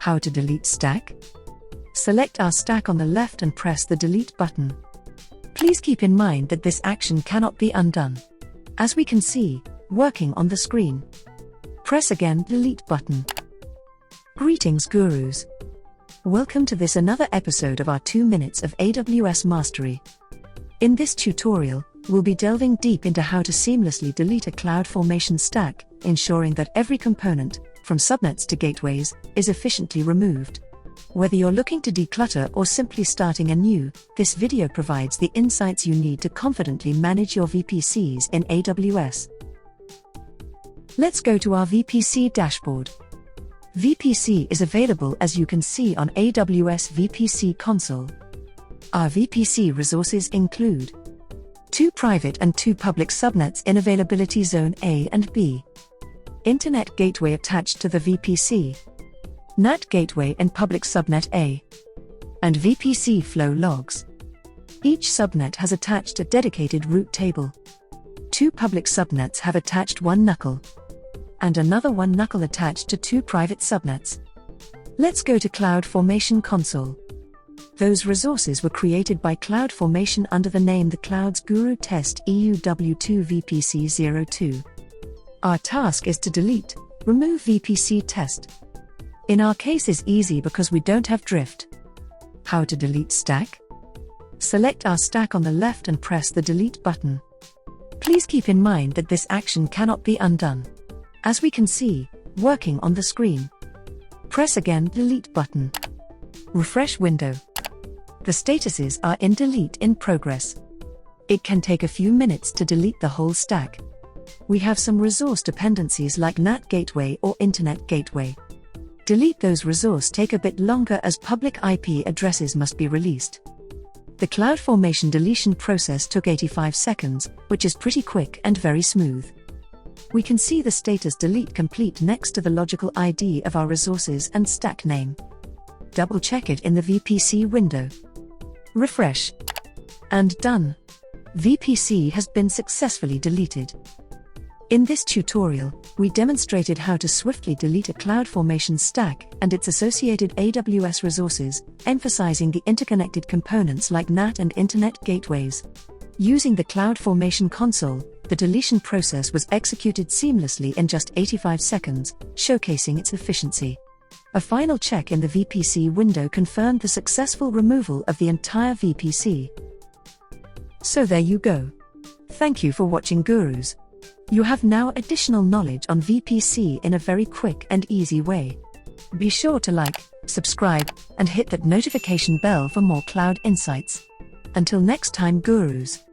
How to delete stack? Select our stack on the left and press the delete button. Please keep in mind that this action cannot be undone. As we can see, working on the screen. Press again delete button. Greetings gurus. Welcome to this another episode of our 2 minutes of AWS mastery. In this tutorial, we'll be delving deep into how to seamlessly delete a CloudFormation stack, ensuring that every component, from subnets to gateways, is efficiently removed. Whether you're looking to declutter or simply starting anew, this video provides the insights you need to confidently manage your VPCs in AWS. Let's go to our VPC dashboard. VPC is available as you can see on AWS VPC Console. Our VPC resources include 2 private and 2 public subnets in availability zone A and B, Internet gateway attached to the VPC, NAT gateway and public subnet A, and VPC flow logs. Each subnet has attached a dedicated route table. 2 public subnets have attached 1 knuckle, and another 1 knuckle attached to 2 private subnets. Let's go to CloudFormation Console. Those resources were created by CloudFormation under the name TheCloudsGuru test EUW2 VPC02. Our task is to delete, remove VPC test. In our case is easy because we don't have drift. How to delete stack? Select our stack on the left and press the delete button. Please keep in mind that this action cannot be undone. As we can see, working on the screen. Press again delete button. Refresh window. The statuses are in delete in progress. It can take a few minutes to delete the whole stack. We have some resource dependencies like NAT gateway or Internet gateway. Delete those resources take a bit longer as public IP addresses must be released. The CloudFormation deletion process took 85 seconds, which is pretty quick and very smooth. We can see the status delete complete next to the logical ID of our resources and stack name. Double check it in the VPC window. Refresh. And done. VPC has been successfully deleted. In this tutorial, we demonstrated how to swiftly delete a CloudFormation stack and its associated AWS resources, emphasizing the interconnected components like NAT and Internet gateways. Using the CloudFormation Console, the deletion process was executed seamlessly in just 85 seconds, showcasing its efficiency. A final check in the VPC window confirmed the successful removal of the entire VPC. So there you go. Thank you for watching Gurus. You have now additional knowledge on VPC in a very quick and easy way. Be sure to like, subscribe, and hit that notification bell for more cloud insights. Until next time Gurus.